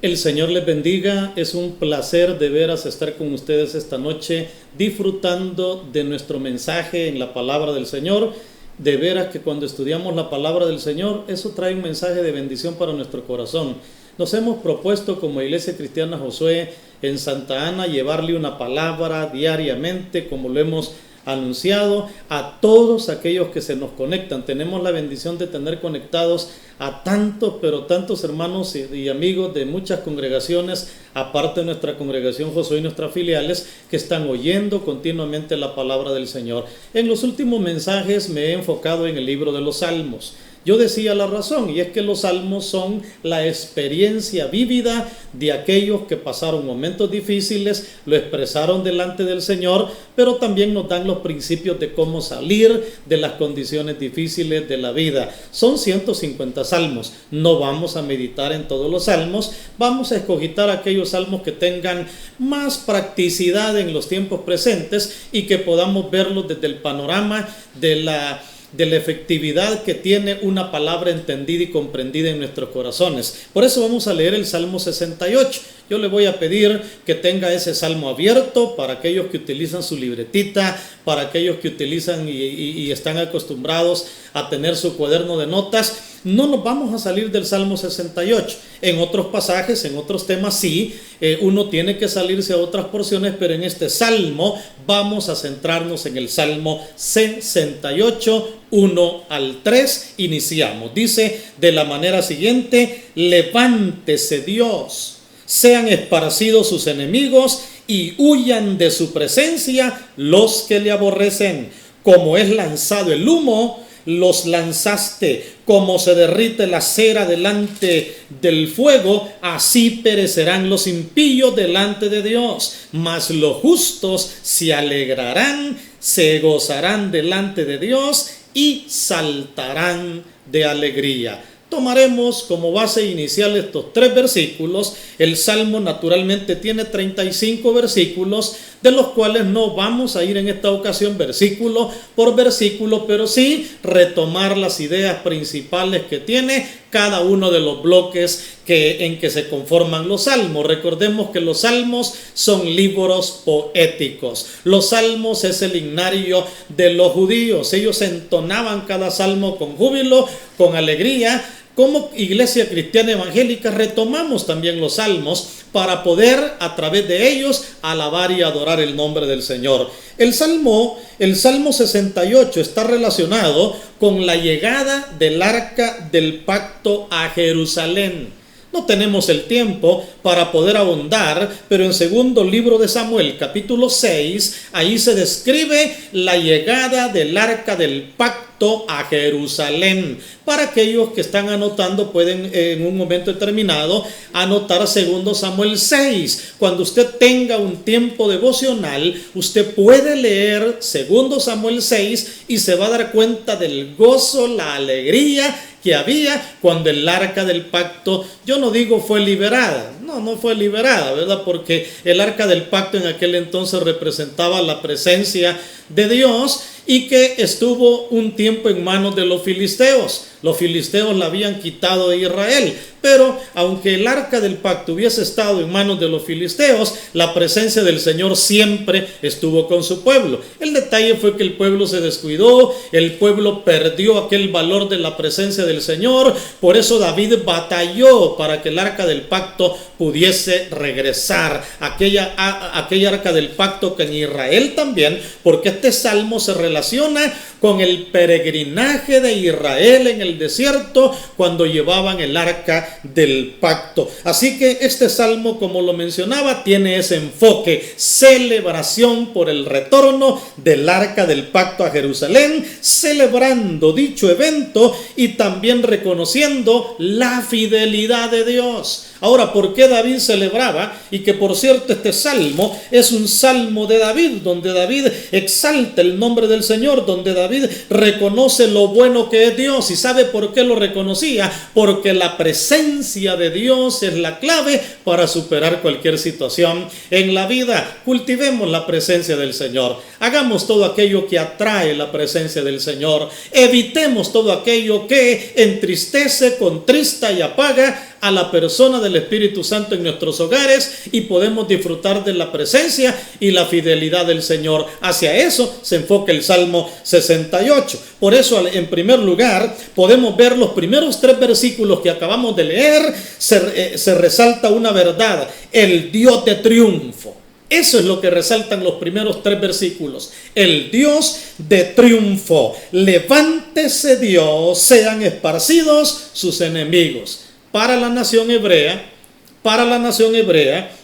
El Señor les bendiga, es un placer de veras estar con ustedes esta noche disfrutando de nuestro mensaje en la palabra del Señor. De veras que cuando estudiamos la palabra del Señor, eso trae un mensaje de bendición para nuestro corazón. Nos hemos propuesto como Iglesia Cristiana Josué en Santa Ana llevarle una palabra diariamente, como lo hemos anunciado a todos aquellos que se nos conectan. Tenemos la bendición de tener conectados a tantos, pero tantos hermanos y amigos de muchas congregaciones, aparte de nuestra congregación Josué y nuestras filiales, que están oyendo continuamente la palabra del Señor. En los últimos mensajes me he enfocado en el libro de los Salmos. Yo decía la razón, y es que los salmos son la experiencia vívida de aquellos que pasaron momentos difíciles, lo expresaron delante del Señor, pero también nos dan los principios de cómo salir de las condiciones difíciles de la vida. Son 150 salmos, no vamos a meditar en todos los salmos, vamos a escogitar aquellos salmos que tengan más practicidad en los tiempos presentes y que podamos verlos desde el panorama de la efectividad que tiene una palabra entendida y comprendida en nuestros corazones. Por eso vamos a leer el Salmo 68. Yo le voy a pedir que tenga ese salmo abierto para aquellos que utilizan su libretita, para aquellos que utilizan y están acostumbrados a tener su cuaderno de notas. No nos vamos a salir del Salmo 68. En otros pasajes, en otros temas sí, uno tiene que salirse a otras porciones, pero en este salmo vamos a centrarnos en el Salmo 68, 1 al 3. Iniciamos. Dice de la manera siguiente: levántese Dios, sean esparcidos sus enemigos y huyan de su presencia los que le aborrecen. Como es lanzado el humo, los lanzaste, como se derrite la cera delante del fuego, así perecerán los impíos delante de Dios. Mas los justos se alegrarán, se gozarán delante de Dios y saltarán de alegría. Tomaremos como base inicial estos 3 versículos. El Salmo naturalmente tiene 35 versículos, de los cuales no vamos a ir en esta ocasión versículo por versículo, pero sí retomar las ideas principales que tiene cada uno de los bloques en que se conforman los salmos. Recordemos que los salmos son libros poéticos. Los salmos es el himnario de los judíos. Ellos entonaban cada salmo con júbilo, con alegría. Como Iglesia Cristiana Evangélica retomamos también los salmos para poder a través de ellos alabar y adorar el nombre del Señor. El Salmo 68 está relacionado con la llegada del arca del pacto a Jerusalén. No tenemos el tiempo para poder ahondar, pero en segundo libro de Samuel, capítulo 6, ahí se describe la llegada del arca del pacto a Jerusalén. Para aquellos que están anotando, pueden en un momento determinado anotar segundo Samuel 6. Cuando usted tenga un tiempo devocional, usted puede leer segundo Samuel 6 y se va a dar cuenta del gozo, la alegría que había cuando el arca del pacto, yo no digo fue liberada, no fue liberada, ¿verdad? Porque el arca del pacto en aquel entonces representaba la presencia de Dios y que estuvo un tiempo en manos de los filisteos. Los filisteos la habían quitado de Israel, pero aunque el arca del pacto hubiese estado en manos de los filisteos, la presencia del Señor siempre estuvo con su pueblo. El detalle fue que el pueblo se descuidó, el pueblo perdió aquel valor de la presencia del Señor. Por eso David batalló para que el arca del pacto pudiese regresar, aquella arca del pacto que en Israel también, porque este salmo se relaciona con el peregrinaje de Israel en el desierto cuando llevaban el arca del pacto. Así que este salmo, como lo mencionaba, tiene ese enfoque: celebración por el retorno del arca del pacto a Jerusalén, celebrando dicho evento y también reconociendo la fidelidad de Dios. Ahora, ¿por qué David celebraba? Y que por cierto este salmo es un salmo de David, donde David exalta el nombre del Señor, donde David reconoce lo bueno que es Dios. ¿Y sabe por qué lo reconocía? Porque la presencia de Dios es la clave para superar cualquier situación en la vida. Cultivemos la presencia del Señor. Hagamos todo aquello que atrae la presencia del Señor. Evitemos todo aquello que entristece, contrista y apaga a la persona del Espíritu Santo en nuestros hogares y podemos disfrutar de la presencia y la fidelidad del Señor. Hacia eso se enfoca el Salmo 68. Por eso, en primer lugar, podemos ver los primeros 3 versículos que acabamos de leer. Se resalta una verdad: el Dios de triunfo. Eso es lo que resaltan los primeros 3 versículos. El Dios de triunfo. Levántese Dios, sean esparcidos sus enemigos. Para la nación hebrea,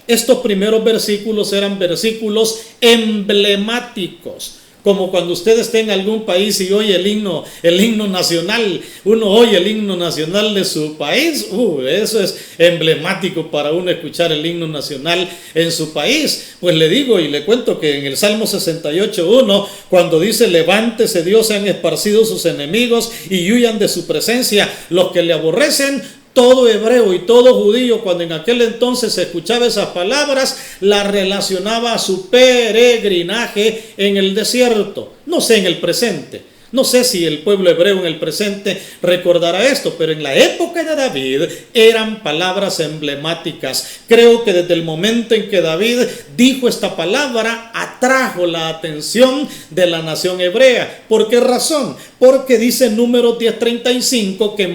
estos primeros versículos eran versículos emblemáticos. Como cuando usted esté en algún país y oye el himno nacional, uno oye el himno nacional de su país, eso es emblemático para uno escuchar el himno nacional en su país. Pues le digo y le cuento que en el Salmo 68:1, cuando dice: levántese Dios, sean esparcidos sus enemigos y huyan de su presencia los que le aborrecen. Todo hebreo y todo judío, cuando en aquel entonces se escuchaba esas palabras, la relacionaba a su peregrinaje en el desierto. No sé en el presente, no sé si el pueblo hebreo en el presente recordará esto, pero en la época de David eran palabras emblemáticas. Creo que desde el momento en que David dijo esta palabra, atrajo la atención de la nación hebrea. ¿Por qué razón? Porque dice Números 10:35 que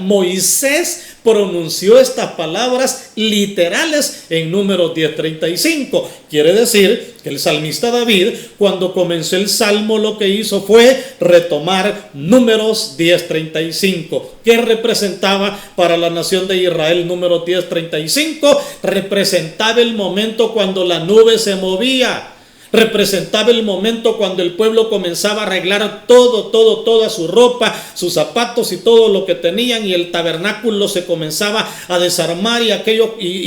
Moisés pronunció estas palabras literales en Números 10:35. Quiere decir que el salmista David, cuando comenzó el salmo, lo que hizo fue retomar Números 10:35. ¿Qué representaba para la nación de Israel Números 10:35? Representaba el momento cuando la nube se movía. Representaba el momento cuando el pueblo comenzaba a arreglar toda su ropa, sus zapatos y todo lo que tenían, y el tabernáculo se comenzaba a desarmar y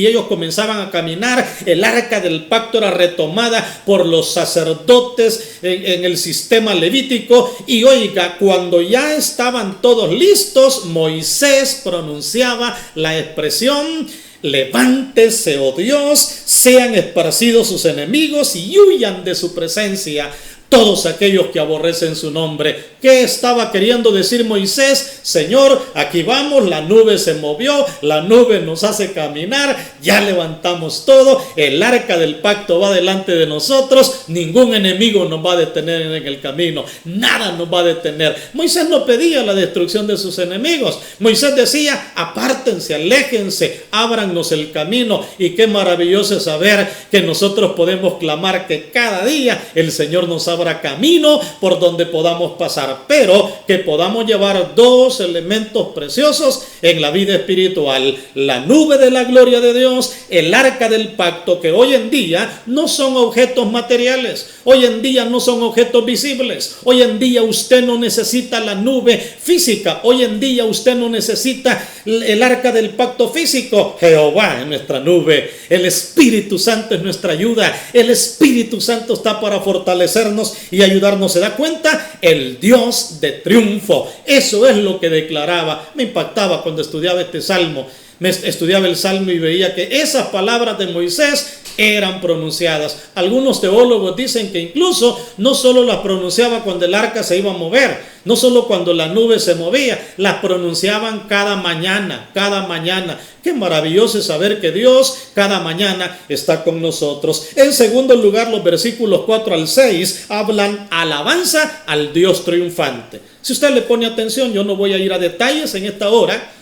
ellos comenzaban a caminar. El arca del pacto era retomada por los sacerdotes en el sistema levítico. Y oiga, cuando ya estaban todos listos, Moisés pronunciaba la expresión: levántese, oh Dios, sean esparcidos sus enemigos y huyan de su presencia todos aquellos que aborrecen su nombre. ¿Qué estaba queriendo decir Moisés? Señor, aquí vamos, la nube se movió, la nube nos hace caminar, ya levantamos todo, el arca del pacto va delante de nosotros, ningún enemigo nos va a detener en el camino, nada nos va a detener. Moisés no pedía la destrucción de sus enemigos. Moisés decía: apártense, aléjense, ábrannos el camino. Y qué maravilloso es saber que nosotros podemos clamar que cada día el Señor nos abra camino por donde podamos pasar, pero que podamos llevar 2 elementos preciosos en la vida espiritual: la nube de la gloria de Dios, el arca del pacto, que hoy en día no son objetos materiales, hoy en día no son objetos visibles. Hoy en día usted no necesita la nube física, hoy en día usted no necesita el arca del pacto físico. Jehová es nuestra nube, el Espíritu Santo es nuestra ayuda, el Espíritu Santo está para fortalecernos y ayudarnos. ¿Se da cuenta? El Dios de triunfo. Eso es lo que declaraba. Me impactaba cuando estudiaba este salmo. Estudiaba el salmo y veía que esas palabras de Moisés eran pronunciadas. Algunos teólogos dicen que incluso no solo las pronunciaba cuando el arca se iba a mover, no solo cuando la nube se movía, las pronunciaban cada mañana, cada mañana. Qué maravilloso es saber que Dios cada mañana está con nosotros. En segundo lugar, los versículos 4-6 hablan alabanza al Dios triunfante. Si usted le pone atención, yo no voy a ir a detalles en esta hora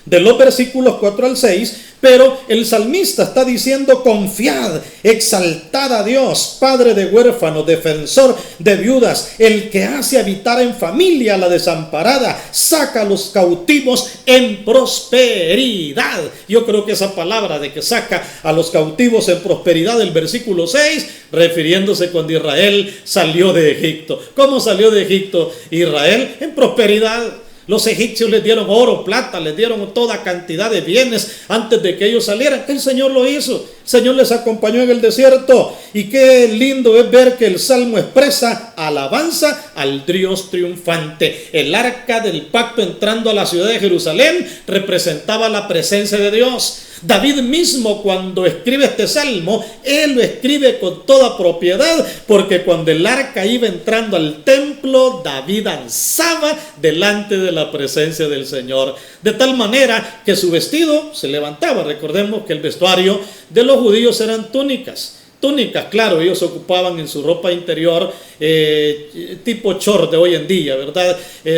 de los versículos 4-6, pero el salmista está diciendo: confiad, exaltad a Dios, Padre de huérfanos, defensor de viudas, el que hace habitar en familia a la desamparada, saca a los cautivos en prosperidad. Yo creo que esa palabra de que saca a los cautivos en prosperidad, del versículo 6, refiriéndose cuando Israel salió de Egipto. ¿Cómo salió de Egipto Israel? En prosperidad. Los egipcios les dieron oro, plata, les dieron toda cantidad de bienes antes de que ellos salieran. El Señor lo hizo. El Señor les acompañó en el desierto. Y qué lindo es ver que el salmo expresa alabanza al Dios triunfante. El arca del pacto entrando a la ciudad de Jerusalén representaba la presencia de Dios. David mismo, cuando escribe este salmo, él lo escribe con toda propiedad, porque cuando el arca iba entrando al templo, David danzaba delante de la presencia del Señor, de tal manera que su vestido se levantaba. Recordemos que el vestuario de los judíos eran túnicas, claro, ellos ocupaban en su ropa interior tipo short de hoy en día, ¿verdad?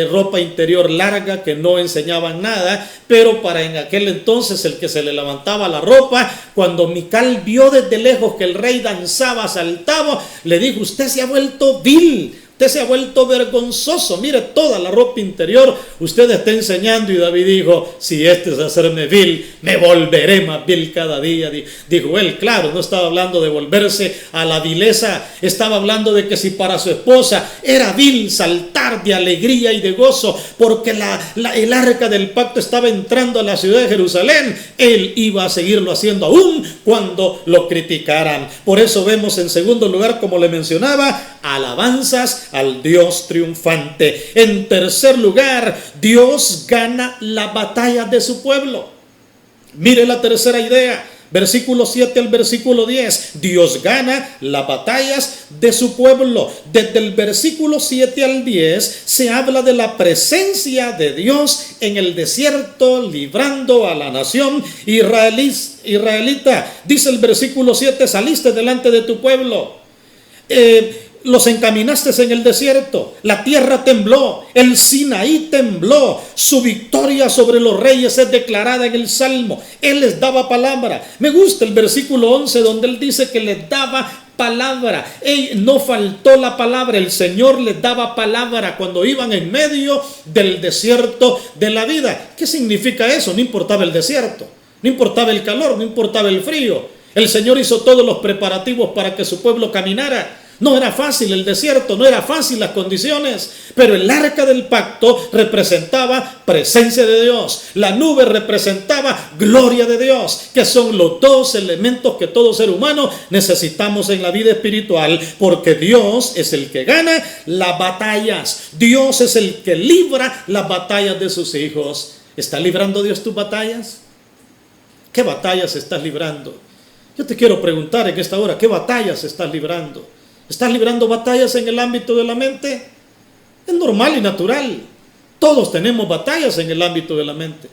Ropa interior larga que no enseñaban nada, pero para en aquel entonces el que se le levantaba la ropa, cuando Mical vio desde lejos que el rey danzaba, saltaba, le dijo: usted se ha vuelto vil, usted se ha vuelto vergonzoso, mire toda la ropa interior, usted está enseñando. Y David dijo: si este es hacerme vil, me volveré más vil cada día. Dijo él, claro, no estaba hablando de volverse a la vileza, estaba hablando de que si para su esposa era vil saltar de alegría y de gozo, porque el arca del pacto estaba entrando a la ciudad de Jerusalén, él iba a seguirlo haciendo aún cuando lo criticaran. Por eso vemos en segundo lugar, como le mencionaba, alabanzas al Dios triunfante. En tercer lugar, Dios gana la batalla de su pueblo. Mire la tercera idea, versículo 7 al versículo 10. Dios gana las batallas de su pueblo. Desde el versículo 7 al 10 se habla de la presencia de Dios en el desierto, librando a la nación israelita. Dice el versículo 7: saliste delante de tu pueblo, los encaminaste en el desierto, la tierra tembló, el Sinaí tembló. Su victoria sobre los reyes es declarada en el Salmo. Él les daba palabra. Me gusta el versículo 11 donde él dice que les daba palabra. No faltó la palabra, el Señor les daba palabra cuando iban en medio del desierto de la vida. ¿Qué significa eso? No importaba el desierto, no importaba el calor, no importaba el frío. El Señor hizo todos los preparativos para que su pueblo caminara. No era fácil el desierto, no era fácil las condiciones, pero el arca del pacto representaba presencia de Dios. La nube representaba gloria de Dios, que son los dos elementos que todo ser humano necesitamos en la vida espiritual, porque Dios es el que gana las batallas. Dios es el que libra las batallas de sus hijos. ¿Está librando Dios tus batallas? ¿Qué batallas estás librando? Yo te quiero preguntar en esta hora, ¿qué batallas estás librando? ¿Estás librando batallas en el ámbito de la mente? Es normal y natural. Todos tenemos batallas en el ámbito de la mente.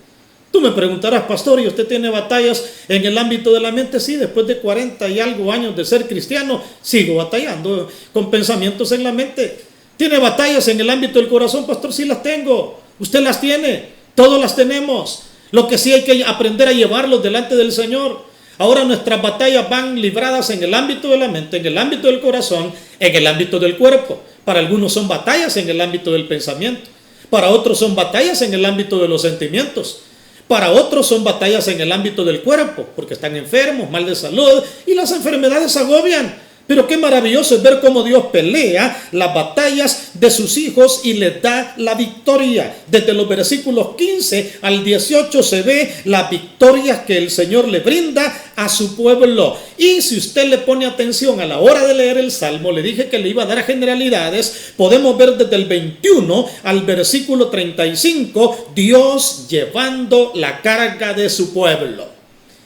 Tú me preguntarás: pastor, ¿y usted tiene batallas en el ámbito de la mente? Sí, después de 40 y algo años de ser cristiano, sigo batallando con pensamientos en la mente. ¿Tiene batallas en el ámbito del corazón, pastor? Sí, las tengo. Usted las tiene. Todos las tenemos. Lo que sí hay que aprender a llevarlos delante del Señor. Ahora nuestras batallas van libradas en el ámbito de la mente, en el ámbito del corazón, en el ámbito del cuerpo. Para algunos son batallas en el ámbito del pensamiento. Para otros son batallas en el ámbito de los sentimientos. Para otros son batallas en el ámbito del cuerpo, porque están enfermos, mal de salud, y las enfermedades agobian. Pero qué maravilloso es ver cómo Dios pelea las batallas de sus hijos y les da la victoria. Desde los versículos 15 al 18 se ve las victorias que el Señor le brinda a su pueblo. Y si usted le pone atención a la hora de leer el Salmo, le dije que le iba a dar generalidades, podemos ver desde el 21 al versículo 35, Dios llevando la carga de su pueblo.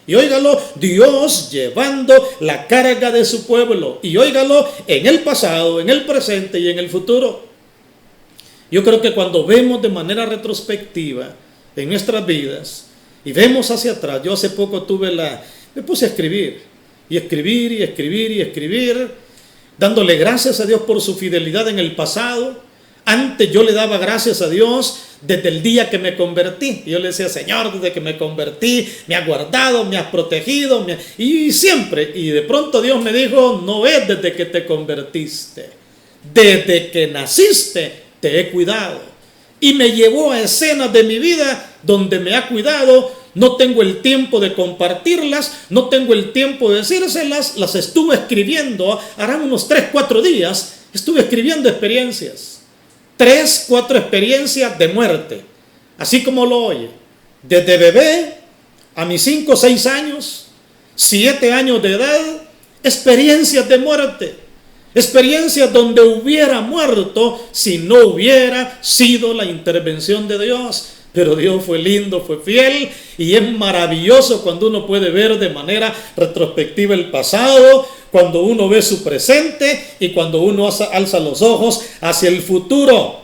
Y óigalo, Dios llevando la carga de su pueblo. Y óigalo, en el pasado, en el presente y en el futuro. Yo creo que cuando vemos de manera retrospectiva en nuestras vidas y vemos hacia atrás, yo hace poco me puse a escribir, dándole gracias a Dios por su fidelidad en el pasado. Antes yo le daba gracias a Dios desde el día que me convertí. Yo le decía: Señor, desde que me convertí, me has guardado, me has protegido, y siempre. Y de pronto Dios me dijo: no es desde que te convertiste, desde que naciste te he cuidado. Y me llevó a escenas de mi vida donde me ha cuidado. No tengo el tiempo de compartirlas, no tengo el tiempo de decírselas. Las estuve escribiendo, harán unos 3-4 días, estuve escribiendo experiencias. 3-4 experiencias de muerte, así como lo oye, desde bebé a mis 5-6 años, 7 años de edad, experiencias de muerte, experiencias donde hubiera muerto si no hubiera sido la intervención de Dios. Pero Dios fue lindo, fue fiel, y es maravilloso cuando uno puede ver de manera retrospectiva el pasado, cuando uno ve su presente y cuando uno alza los ojos hacia el futuro.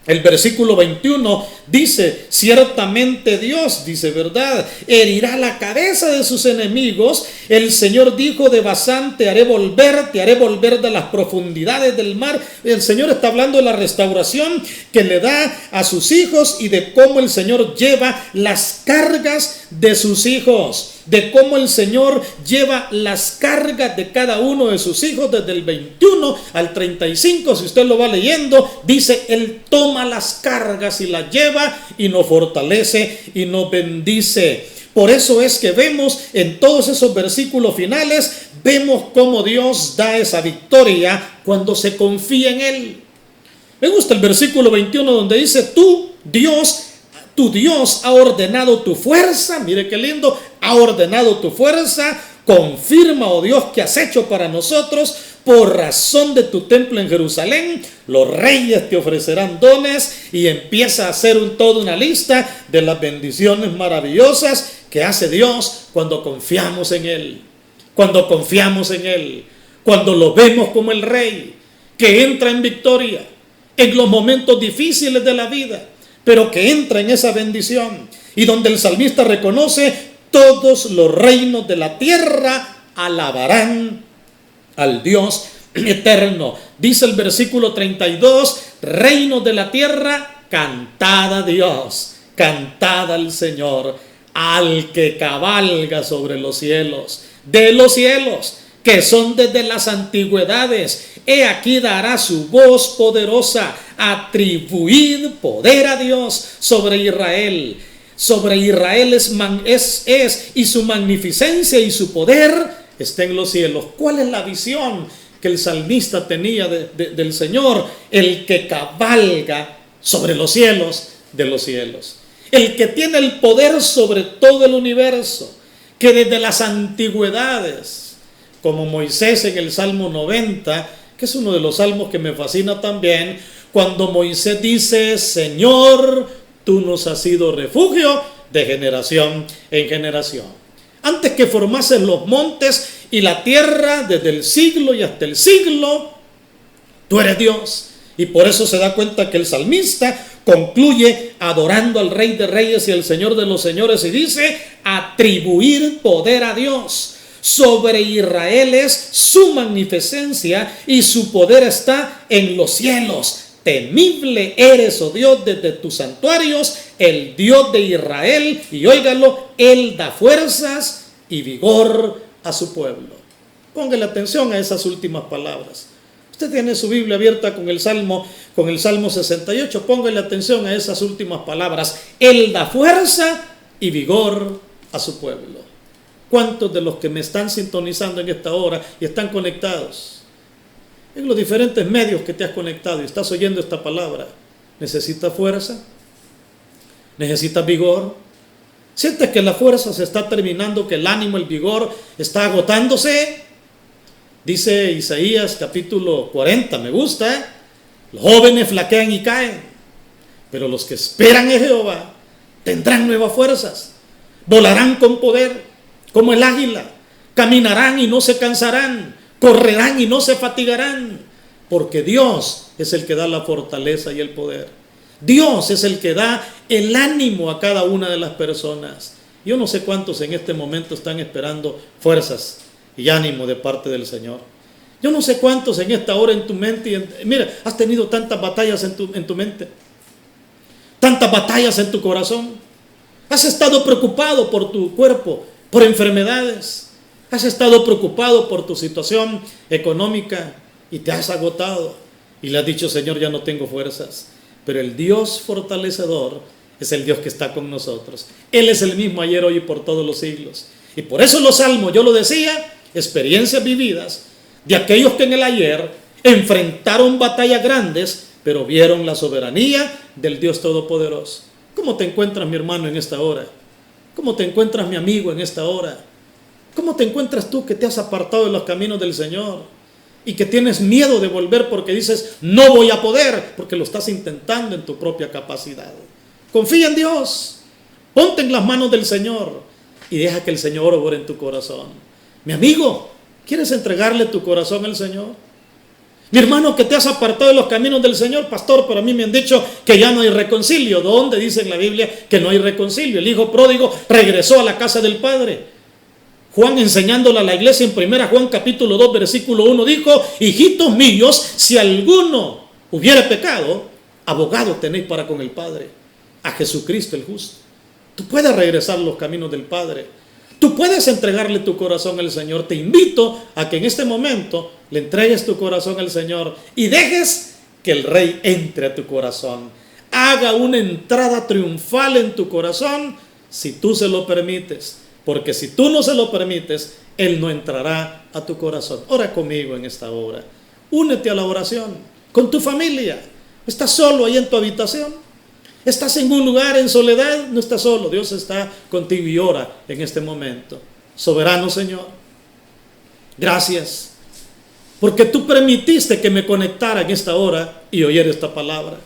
El versículo 21 dice, ciertamente Dios, dice, ¿verdad?, herirá la cabeza de sus enemigos. El Señor dijo de Basán, te haré volver de las profundidades del mar. El Señor está hablando de la restauración que le da a sus hijos y de cómo el Señor lleva las cargas de sus hijos, de cómo el Señor lleva las cargas de cada uno de sus hijos desde el 21 al 35. Si usted lo va leyendo, dice, Él toma las cargas y las lleva y nos fortalece y nos bendice. Por eso es que vemos en todos esos versículos finales, vemos cómo Dios da esa victoria cuando se confía en Él. Me gusta el versículo 21 donde dice, tu Dios ha ordenado tu fuerza. Mire qué lindo, ha ordenado tu fuerza. Confirma, oh Dios, que has hecho para nosotros. Por razón de tu templo en Jerusalén, los reyes te ofrecerán dones, y empieza a hacer toda una lista de las bendiciones maravillosas que hace Dios cuando confiamos en Él. Cuando confiamos en Él, cuando lo vemos como el Rey que entra en victoria en los momentos difíciles de la vida, pero que entra en esa bendición, y donde el salmista reconoce, todos los reinos de la tierra alabarán al Dios eterno. Dice el versículo 32, reinos de la tierra, cantad a Dios, cantad al Señor, al que cabalga sobre los cielos, de los cielos, que son desde las antigüedades. He aquí dará su voz poderosa, atribuid poder a Dios sobre Israel. Sobre Israel es y su magnificencia y su poder está en los cielos. ¿Cuál es la visión que el salmista tenía del Señor? El que cabalga sobre los cielos de los cielos. El que tiene el poder sobre todo el universo, que desde las antigüedades, como Moisés en el Salmo 90, que es uno de los salmos que me fascina también, cuando Moisés dice, Señor, tú nos has sido refugio de generación en generación. Antes que formases los montes y la tierra, desde el siglo y hasta el siglo, tú eres Dios. Y por eso se da cuenta que el salmista concluye adorando al Rey de Reyes y al Señor de los Señores, y dice, atribuir poder a Dios. Sobre Israel es su magnificencia y su poder está en los cielos. Temible eres, oh Dios, desde tus santuarios, el Dios de Israel, y óigalo, Él da fuerzas y vigor a su pueblo. Póngale atención a esas últimas palabras. Usted tiene su Biblia abierta con el Salmo 68, póngale atención a esas últimas palabras. Él da fuerza y vigor a su pueblo. ¿Cuántos de los que me están sintonizando en esta hora y están conectados en los diferentes medios que te has conectado y estás oyendo esta palabra, necesitas fuerza? ¿Necesitas vigor? ¿Sientes que la fuerza se está terminando, que el ánimo, el vigor está agotándose? Dice Isaías capítulo 40, me gusta, los jóvenes flaquean y caen, pero los que esperan en Jehová tendrán nuevas fuerzas, volarán con poder como el águila, caminarán y no se cansarán, correrán y no se fatigarán, porque Dios es el que da la fortaleza y el poder. Dios es el que da el ánimo a cada una de las personas. Yo no sé cuántos en este momento están esperando fuerzas y ánimo de parte del Señor. Yo no sé cuántos en esta hora en tu mente, mira, has tenido tantas batallas en tu mente, tantas batallas en tu corazón. Has estado preocupado por tu cuerpo, por enfermedades. Has estado preocupado por tu situación económica y te has agotado. Y le has dicho, Señor, ya no tengo fuerzas. Pero el Dios fortalecedor es el Dios que está con nosotros. Él es el mismo ayer, hoy y por todos los siglos. Y por eso los salmos, yo lo decía, experiencias vividas de aquellos que en el ayer enfrentaron batallas grandes, pero vieron la soberanía del Dios Todopoderoso. ¿Cómo te encuentras, mi hermano, en esta hora? ¿Cómo te encuentras, mi amigo, en esta hora? ¿Cómo te encuentras tú que te has apartado de los caminos del Señor y que tienes miedo de volver porque dices, no voy a poder, porque lo estás intentando en tu propia capacidad? Confía en Dios. Ponte en las manos del Señor y deja que el Señor obre en tu corazón. Mi amigo, ¿quieres entregarle tu corazón al Señor? Mi hermano, que te has apartado de los caminos del Señor, pastor, pero a mí me han dicho que ya no hay reconcilio. ¿Dónde dice en la Biblia que no hay reconcilio? El hijo pródigo regresó a la casa del Padre. Juan, enseñándole a la iglesia en 1 Juan capítulo 2 versículo 1, dijo: hijitos míos, si alguno hubiera pecado, abogado tenéis para con el Padre, a Jesucristo el justo. Tú puedes regresar a los caminos del Padre. Tú puedes entregarle tu corazón al Señor. Te invito a que en este momento le entregues tu corazón al Señor y dejes que el Rey entre a tu corazón. Haga una entrada triunfal en tu corazón si tú se lo permites. Porque si tú no se lo permites, Él no entrará a tu corazón. Ora conmigo en esta hora. Únete a la oración con tu familia. ¿Estás solo ahí en tu habitación? ¿Estás en un lugar en soledad? No estás solo. Dios está contigo y ora en este momento. Soberano Señor, gracias porque tú permitiste que me conectara en esta hora y oyera esta palabra.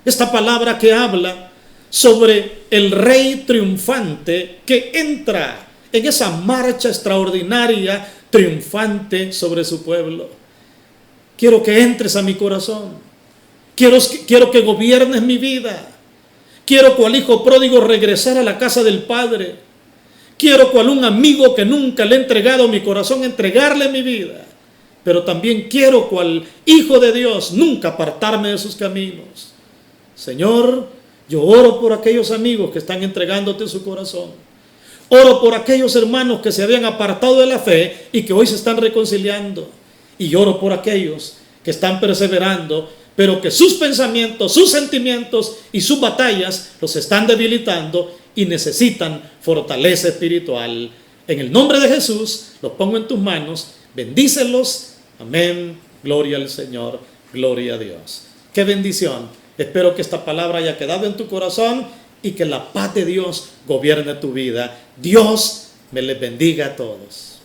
Esta palabra que habla sobre el Rey triunfante que entra en esa marcha extraordinaria, triunfante sobre su pueblo. Quiero que entres a mi corazón. Quiero que gobiernes mi vida. Quiero cual hijo pródigo regresar a la casa del Padre. Quiero cual un amigo que nunca le he entregado mi corazón, entregarle mi vida. Pero también quiero cual hijo de Dios nunca apartarme de sus caminos. Señor, yo oro por aquellos amigos que están entregándote su corazón. Oro por aquellos hermanos que se habían apartado de la fe y que hoy se están reconciliando. Y oro por aquellos que están perseverando, pero que sus pensamientos, sus sentimientos y sus batallas los están debilitando y necesitan fortaleza espiritual. En el nombre de Jesús, los pongo en tus manos. Bendícelos. Amén. Gloria al Señor. Gloria a Dios. Qué bendición. Espero que esta palabra haya quedado en tu corazón y que la paz de Dios gobierne tu vida. Dios me les bendiga a todos.